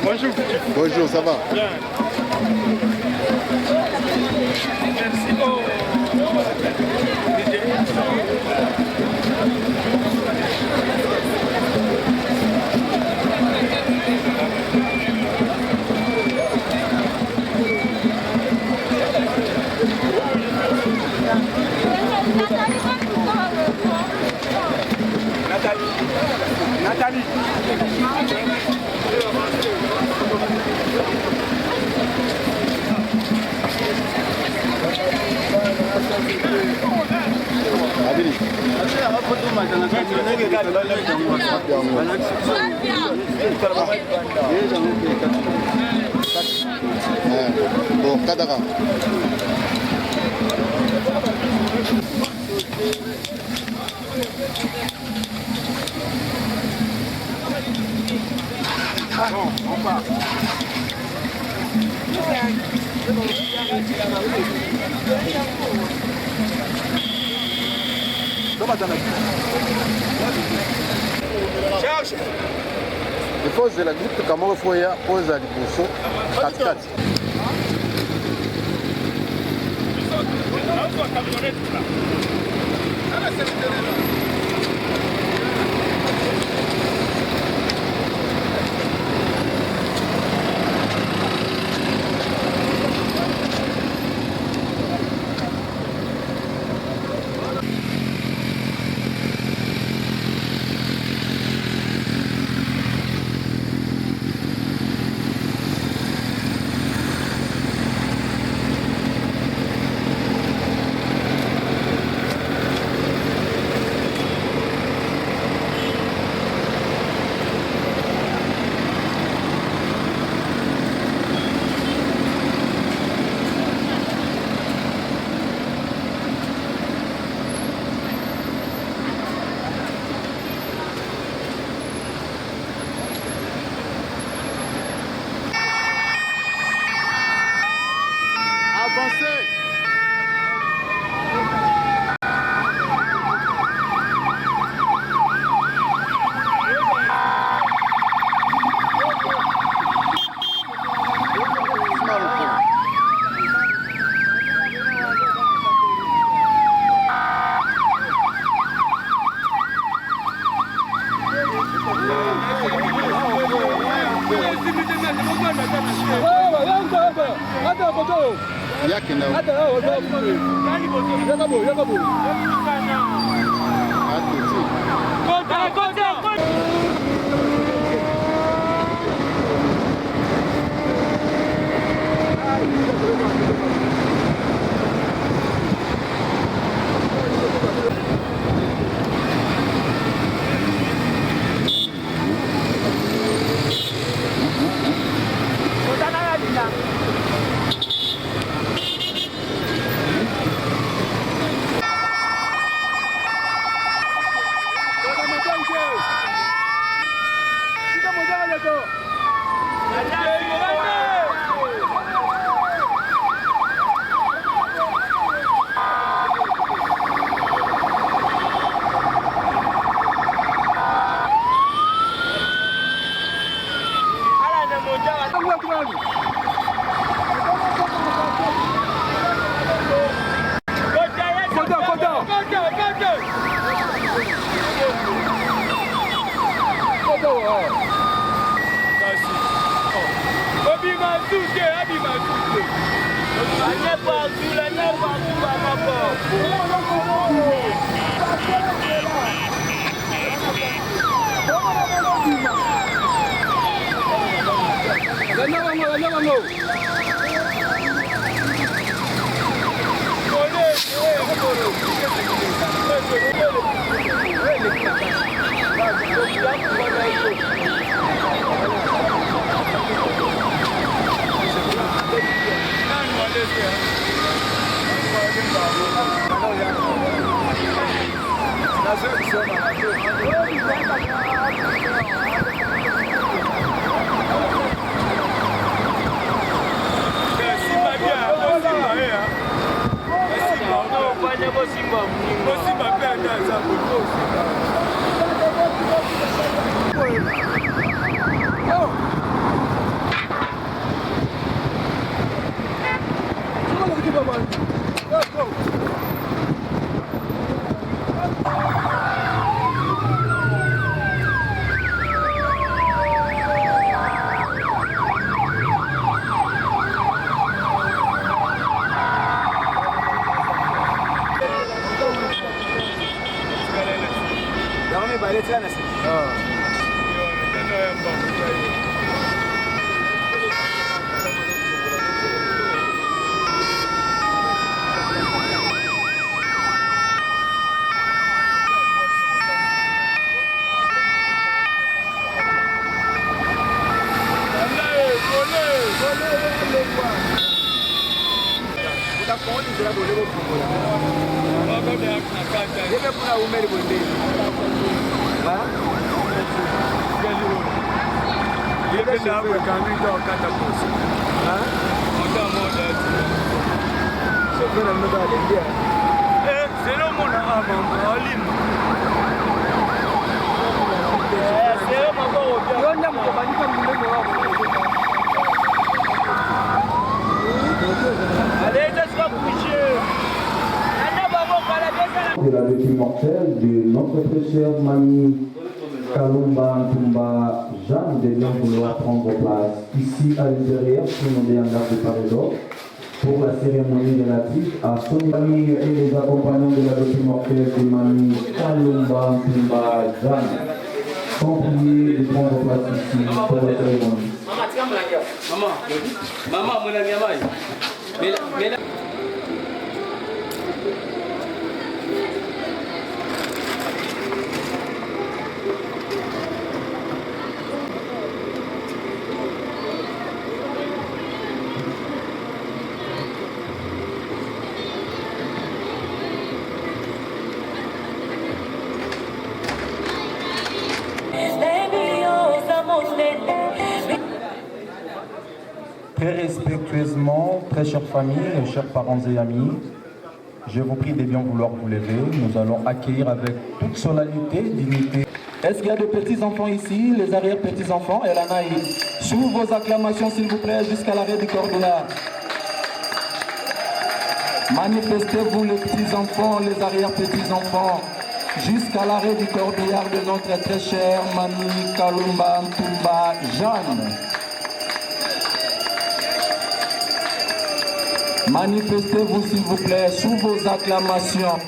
Bonjour. Bonjour, ça va? Bien. Merci. Nathalie. Bon, Kadara. Bon, on part. Depois ela grita que a mão foi a coisa de pulso, katikati. Yake na hata hao yakabo De la victime mortelle de notre très chère mamie Kalumba Ntumba Jeanne de bien vouloir prendre place ici à l'intérieur sur nos déhangards de Paris pour la cérémonie relative à son famille et les accompagnants de la victime mortelle de mamie Kalumba Ntumba Jeanne sont priés de prendre place ici pour la cérémonie. Très respectueusement, très chère famille, chers parents et amis, je vous prie de bien vouloir vous lever. Nous allons accueillir avec toute solennité, dignité. Est-ce qu'il y a de petits-enfants ici, les arrière-petits-enfants? Et Elanaï, sous vos acclamations, s'il vous plaît, jusqu'à l'arrêt du cordola. Manifestez-vous les petits-enfants, les arrière-petits-enfants, jusqu'à l'arrêt du corbillard de notre très chère mamie Kalumba Ntumba Jeanne. Manifestez-vous s'il vous plaît sous vos acclamations.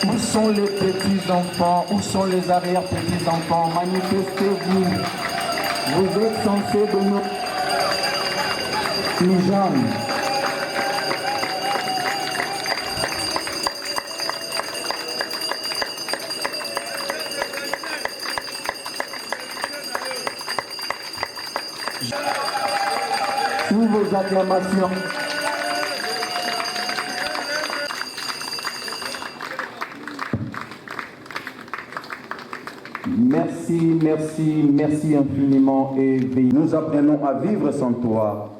Où sont les petits-enfants? Où sont les arrière-petits-enfants? Manifestez-vous. Vous êtes censés de nos jeunes. Sous vos acclamations. Merci, merci, merci infiniment et nous apprenons à vivre sans toi,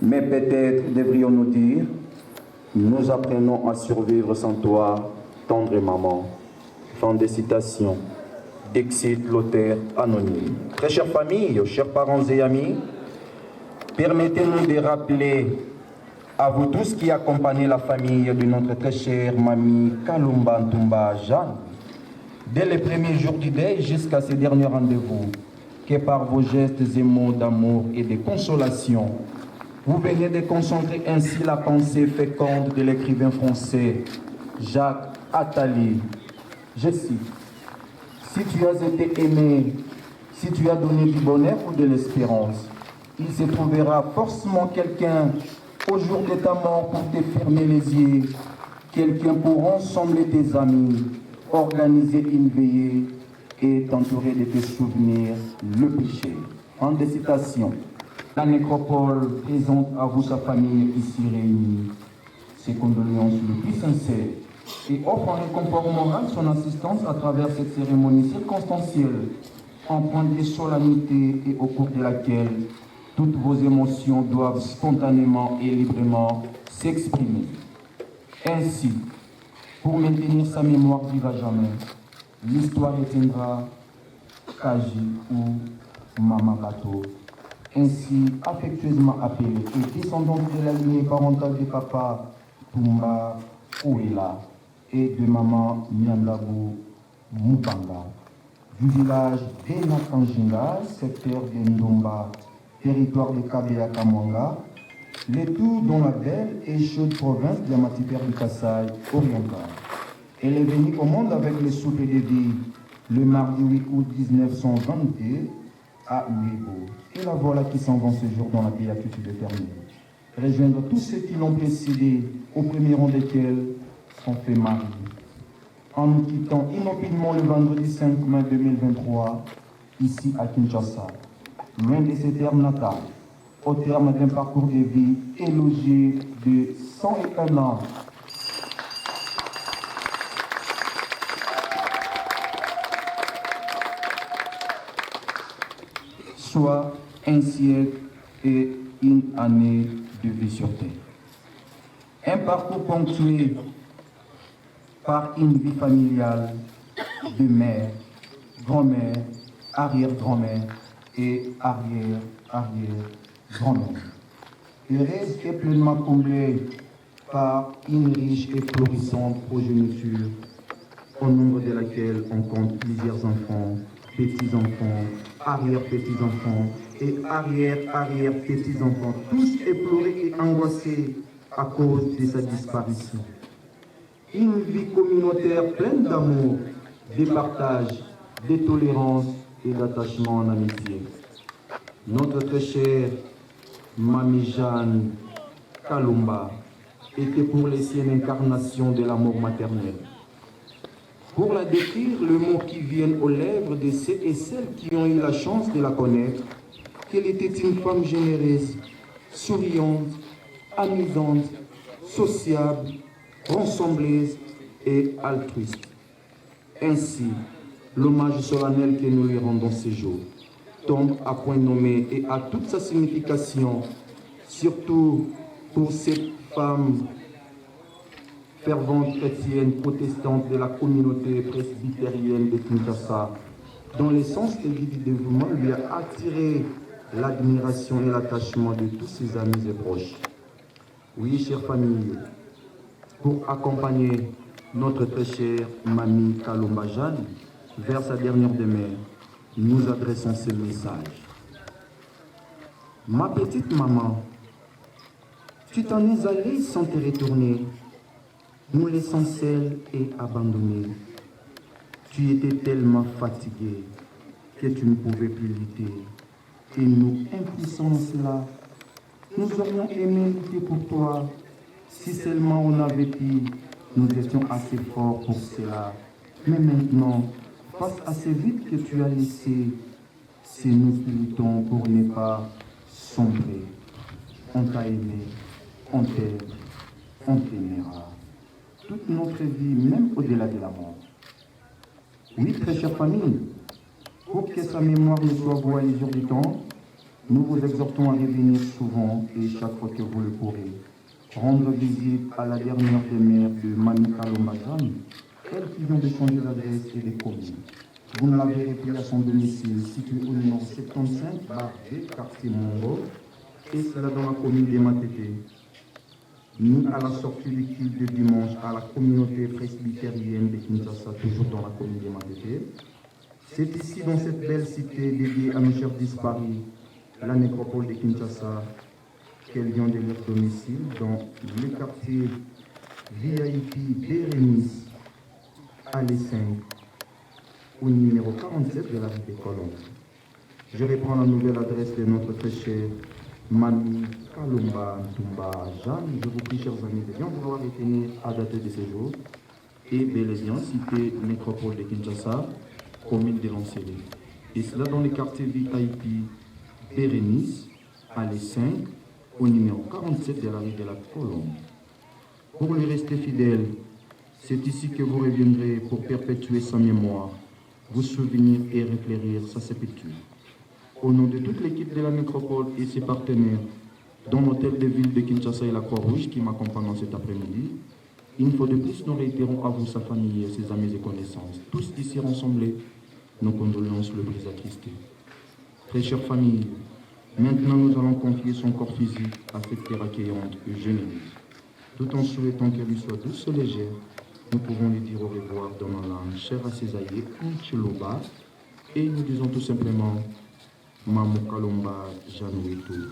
mais peut-être devrions-nous dire, nous apprenons à survivre sans toi, tendre maman. Fin de citation. Dixit l'auteur anonyme. Très chère famille, chers parents et amis, permettez-nous de rappeler à vous tous qui accompagnez la famille de notre très chère mamie Kalumba Ntumba Jeanne, dès les premiers jours du deuil jusqu'à ces derniers rendez-vous, que par vos gestes et mots d'amour et de consolation, vous venez de concentrer ainsi la pensée féconde de l'écrivain français Jacques Attali. Je cite: si tu as été aimé, si tu as donné du bonheur ou de l'espérance, il se trouvera forcément quelqu'un au jour de ta mort pour te fermer les yeux, quelqu'un pour rassembler tes amis, organiser une veillée et t'entourer de tes souvenirs, le péché. Fin de citation. La nécropole présente à vous sa famille ici réunie ses condoléances les plus sincères et offre en réconfort moral son assistance à travers cette cérémonie circonstancielle, empreinte de solennité et au cours de laquelle toutes vos émotions doivent spontanément et librement s'exprimer. Ainsi, pour maintenir sa mémoire vive à jamais, l'histoire retiendra Kaji ou Mama Bato, ainsi affectueusement appelée et descendante de la lignée parentale de papa Tumba Ouela et de maman Nyandabu Mupanga, du village de Nakanjinga, secteur de Ndomba, territoire de Kabila Kamwanga, le tout dans la belle et chaude province de la Matipère du Kasaï oriental. Elle est venue au monde avec le souffle de vie le mardi 8 août 1922 à Uebo. Et la voilà qui s'en va ce jour dans la béatitude éternelle. Rejoindre tous ceux qui l'ont précédé, au premier rang desquels sont fait Marie. En nous quittant inopinément le vendredi 5 mai 2023, ici à Kinshasa, loin de ses terres natales, au terme d'un parcours de vie élogé de 101 ans. Soit un siècle et une année de vie sur terre. Un parcours ponctué par une vie familiale de mère, grand-mère, arrière-grand-mère et arrière-arrière-grand-mère. Heureuse et pleinement comblée par une riche et florissante progéniture, au nombre de laquelle on compte plusieurs enfants, petits-enfants, arrière-petits-enfants et arrière-arrière-petits-enfants, tous éplorés et angoissés à cause de sa disparition. Une vie communautaire pleine d'amour, de partage, de tolérance et d'attachement en amitié. Notre très chère Mamie Jeanne Kalumba était pour les siennes l'incarnation de l'amour maternel. Pour la décrire, le mot qui vient aux lèvres de ceux et celles qui ont eu la chance de la connaître, qu'elle était une femme généreuse, souriante, amusante, sociable, ressembleuse et altruiste. Ainsi, l'hommage solennel que nous lui rendons ce jour tombe à point nommé et à toute sa signification, surtout pour cette femme fervente chrétienne protestante de la communauté presbytérienne de Kinshasa, dont l'essence et vie du dévouement lui a attiré l'admiration et l'attachement de tous ses amis et proches. Oui, chère famille, pour accompagner notre très chère Mamie Kalumba Jeanne vers sa dernière demeure, nous adressons ce message. Ma petite maman, tu t'en es allée sans te retourner, nous laissant seuls et abandonnés. Tu étais tellement fatiguée que tu ne pouvais plus lutter. Et nous, impuissants en cela, nous aurions aimé lutter pour toi. Si seulement on avait pu, nous étions assez forts pour cela. Mais maintenant, face à ce vide que tu as laissé, c'est nous qui luttons pour ne pas sombrer. On t'a aimé, on t'aime, on t'aimera. Toute notre vie, même au-delà de la mort. Oui, très chère famille, pour que sa mémoire ne soit vouée à l'usure du temps, nous vous exhortons à revenir souvent et chaque fois que vous le pourrez, rendre visite à la dernière demeure de Mamie Kalumba Jeanne, elle qui vient de changer d'adresse et de commune. Vous ne la verrez plus à son domicile, situé au numéro 75, barre B, quartier Mongo, et cela dans la commune de Matete. Ni à la sortie du culte de dimanche à la communauté presbytérienne de Kinshasa, toujours dans la commune de Matete. C'est ici, dans cette belle cité dédiée à nos chers disparus, la nécropole de Kinshasa, qu'elle vient de leur domicile, dans le quartier VIP Bérénice, allée 5, au numéro 47 de la rue des Colombes. Je reprends la nouvelle adresse de notre très chère Mamie Kalumba Tumba Jeanne. Je vous prie, chers amis, de bien vouloir retenir à dater de ce jour et bel et bien cité nécropole de Kinshasa, commune de Lancélé. Et cela dans le quartier VIP Bérénice, allée 5, au numéro 47 de la rue de la Colombe. Pour lui rester fidèle, c'est ici que vous reviendrez pour perpétuer sa mémoire, vous souvenir et réfléchir sa sépulture. Au nom de toute l'équipe de la métropole et ses partenaires, dont l'hôtel de ville de Kinshasa et la Croix-Rouge qui m'accompagnent cet après-midi, une fois de plus, nous réitérons à vous, sa famille, ses amis et connaissances, tous ici rassemblés, nos condoléances le brise attristé. Très chère famille, maintenant nous allons confier son corps physique à cette terre accueillante et généreuse. Tout en souhaitant qu'elle lui soit douce et légère, nous pouvons lui dire au revoir dans nos langues chères à ses aïeux, Nchiloba, et nous disons tout simplement Mamu Kalomba Janouetou,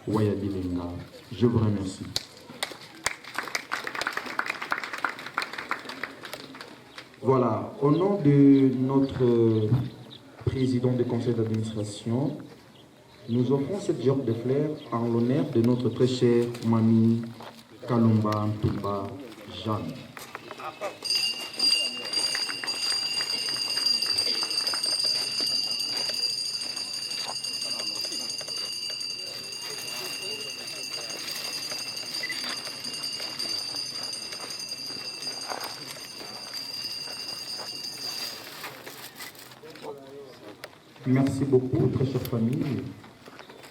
Wayadilenga. Je vous remercie. Voilà, au nom de notre président du conseil d'administration, nous offrons cette gerbe de fleurs en l'honneur de notre très chère mamie Kalomba Ntumba Jeanne. Merci beaucoup, très chère famille.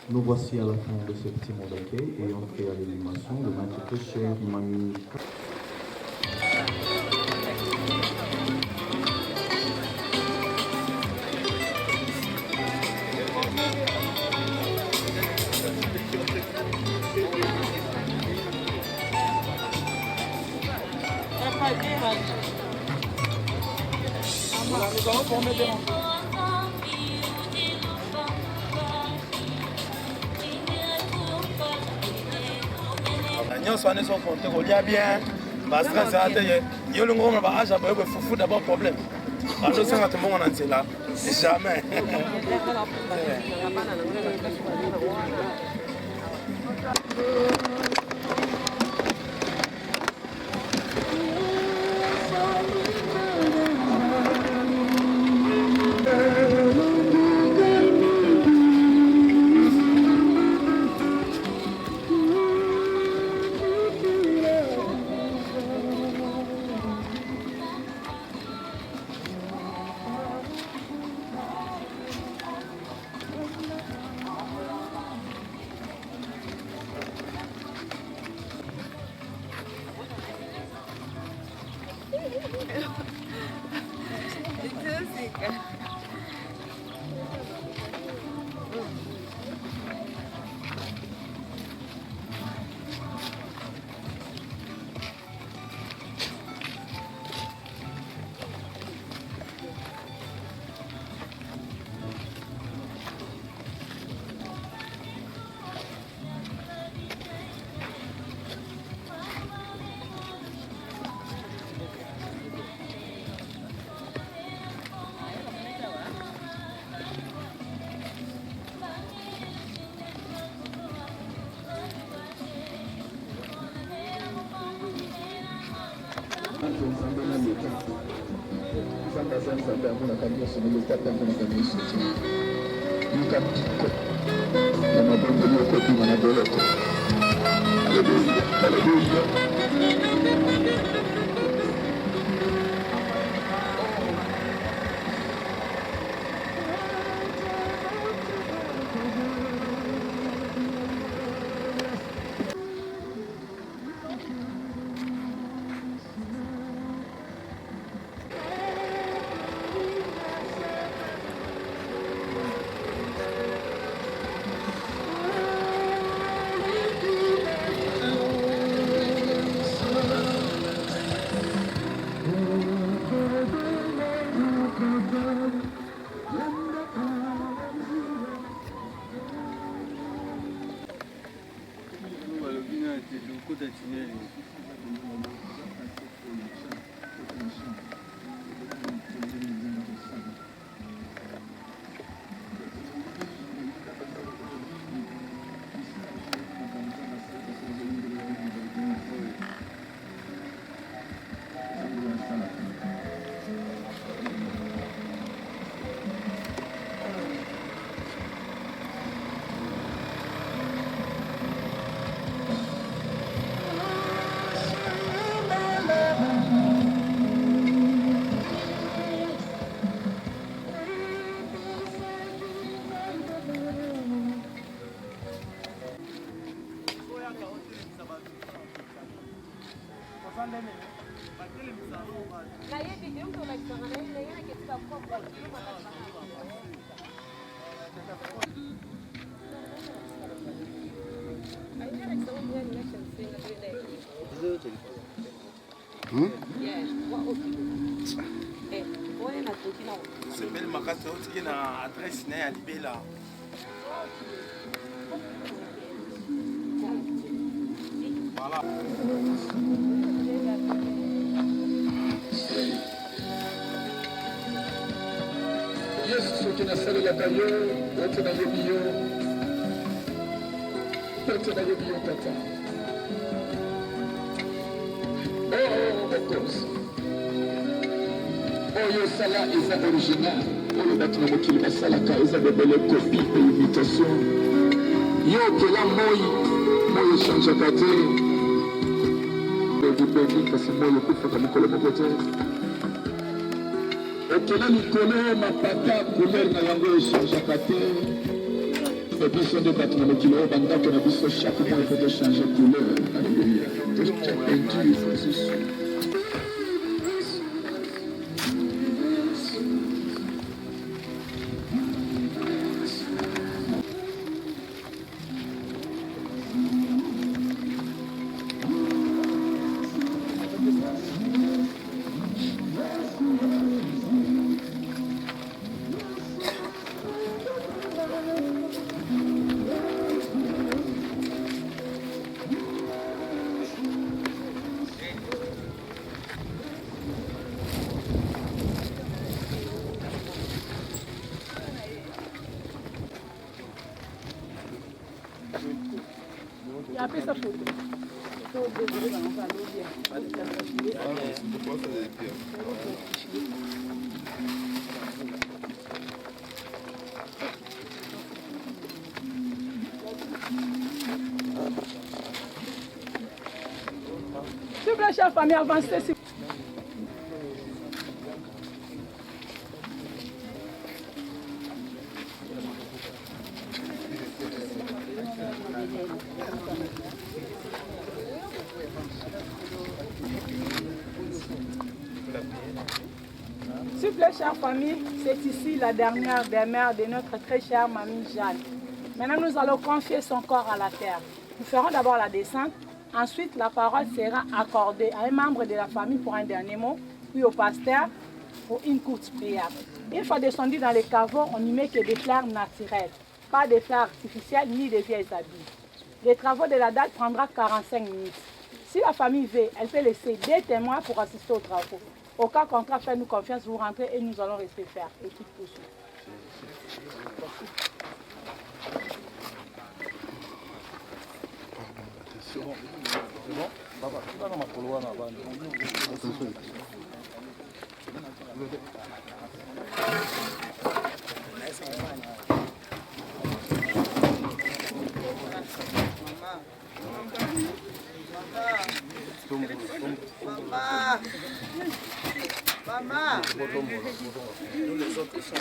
Nous voici à la fin de ce petit mot d'accueil et on fait à l'animation de notre très chère mamie. Voilà, nous allons former des enfants. nyonso wana so compte kolia bien bastress ate ye longo na ba aja ba fufu d'abord problème ando sanga to mongo na nzela jamais Sebeli makasi otiki na adresse na ya libela. Voilà. Yesu soki nasalelaka yo ote nayebi yo tata bokozi oyo osala eza original oyo bato na mokili basalaka eza bebele kopi pe imitation yo okela moi echangeaka te bebi kasi moi ekufaka mokolo moko te okela likolo mapata couleur na yango echangeaka te biso nde bato na mokili oyo bandako na biso chaque mois ifo tochange couleur alleluya peinture mosusu Apesa foto. S'il vous plaît, chère famille, avancez. S'il vous plaît, chère famille, c'est ici la dernière des mères de notre très chère mamie Jeanne. Maintenant, nous allons confier son corps à la terre. Nous ferons d'abord la descente. Ensuite, la parole sera accordée à un membre de la famille pour un dernier mot, puis au pasteur pour une courte prière. Une fois descendu dans les caveaux, on n'y met que des fleurs naturelles, pas des fleurs artificielles ni des vieilles habits. Les travaux de la date prendra 45 minutes. Si la famille veut, elle peut laisser des témoins pour assister aux travaux. Au cas contraire, faites-nous confiance, vous rentrez et nous allons rester faire. Et tout poursuit. C'est bon. Maman. Nous les autres sont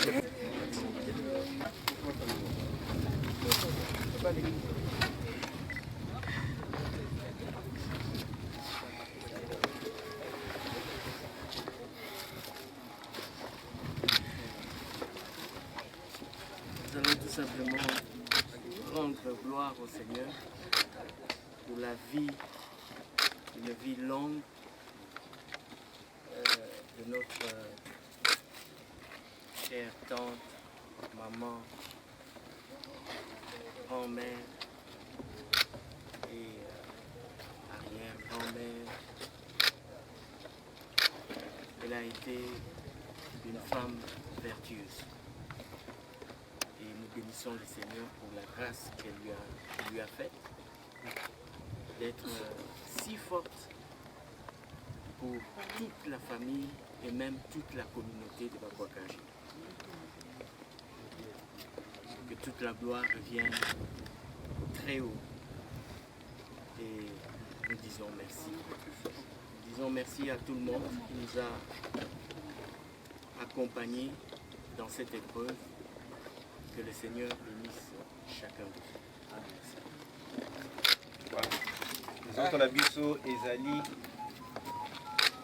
Nous allons tout simplement rendre gloire au Seigneur pour la vie, une vie longue de notre chère tante, maman, grand-mère et arrière-grand-mère. Elle a été une femme vertueuse. Et nous bénissons le Seigneur pour la grâce qu'elle lui a faite d'être si forte pour toute la famille et même toute la communauté de Bakwakaji. Que toute la gloire revienne très haut. Et nous disons merci. Nous disons merci à tout le monde qui nous a accompagnés dans cette épreuve. Que le Seigneur bénisse chacun de vous. Voilà. Nous autres, la biso ezali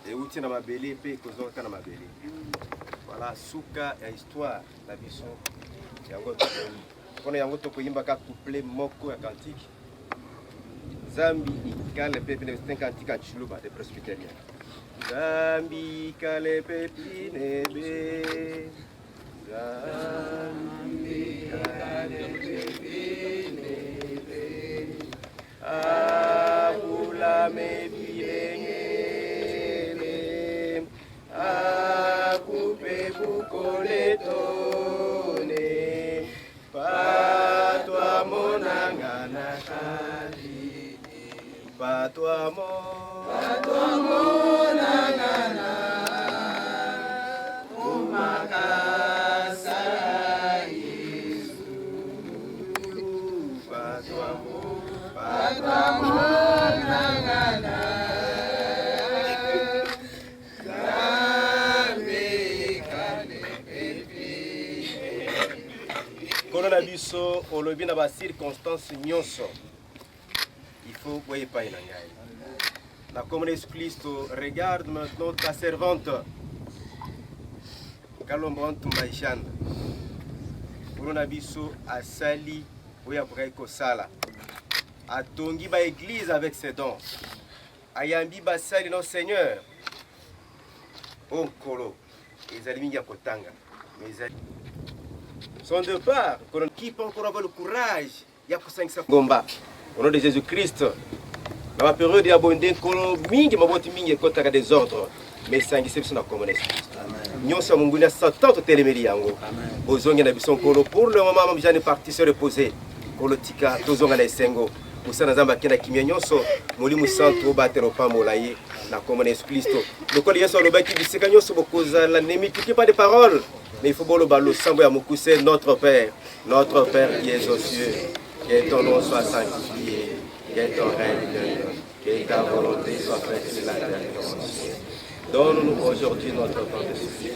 euti na mabele pe kozonga na mabele. Voilà suka ya histoire na biso yango kono yango tokoyimba ka couplet moko ya cantique. Zambi ikale pepe ne cantique en chiluba de presbytérien. Zambi ikale pepe nebe. Zambi ikale pepe nebe. Abula me bilengele. Akupe bukoletone. Patwa monanga na kali. Patwa monanga na umakasa Yesu. Patwa monanga na Kono na biso olobi na ba circonstances nyonso. Il faut voyer pas na ngai. La communauté Christ regarde maintenant ta servante. Kalombo Tumbaishan. Kono na biso asali oya ko sala. Atongi ba église avec ses dons. Ayambi ba sali no Seigneur. Onkolo. Ezali mingi ya kotanga. Mais son départ, qui peut encore avoir le courage, il y a que 500 gomba. Au nom de Jésus-Christ, dans la période de abondé, mingi maboti mingi kotaka des ordres, mais sangi c'est na communauté. Nous sommes nguna Satan to telemeli yango. Bozongi na bison kolo pour le moment même j'en ai parti se reposer. Kolo tika tozonga na esengo. Kusana zamba kena kimia nyonso molimu santo batero pamolaye na communauté Christ. Donc il y a sur le baki biseka nyonso bokoza la n'écoutez pas des paroles. Mais il faut le balo sambo ya mukuse notre Père qui es aux cieux, que ton nom soit sanctifié, que ton règne vienne, que ta volonté soit faite sur la terre comme au ciel. Donne-nous aujourd'hui notre temps de souffrir.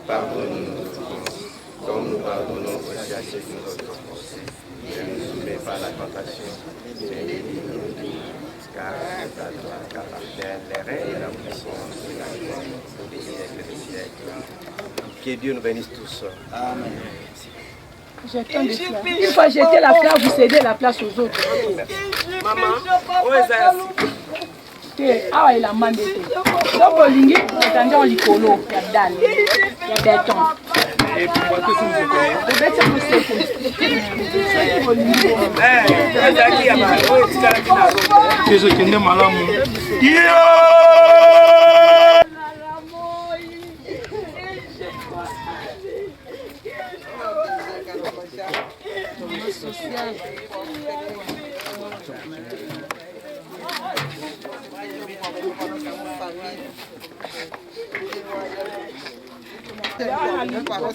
Pardonne-nous nos offenses, comme nous pardonnons aussi à ceux qui nous offensent. Ne nous soumets pas à la tentation, mais délivre-nous du mal. Car c'est à toi qu'appartiennent les règnes et la puissance et la gloire pour les siècles des siècles. Que Dieu nous bénisse tous. Amen. Une fois jeté la fleur, vous cédez la place aux autres. Maman, où est-ce que awa il a mandé. Donc olingi, attendez on likolo, il y a dalle, il y a béton. Et puis moi que ça me fait. Le béton vous c'est ce qui est malade.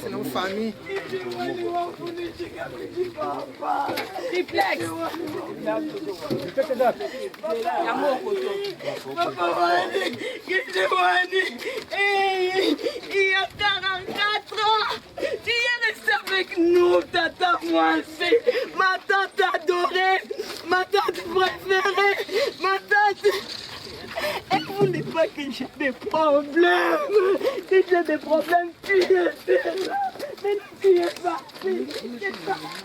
C'est nos familles. Triplex. Il y a 44 ans. Tu es resté avec nous, tata Moissé, ma tante adorée, ma tante préférée, ma tante. Elle ne voulait pas que j'ai des problèmes. Si j'ai des problèmes, tu étais là. Mais tu es parti. Tu es parti.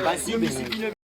Basi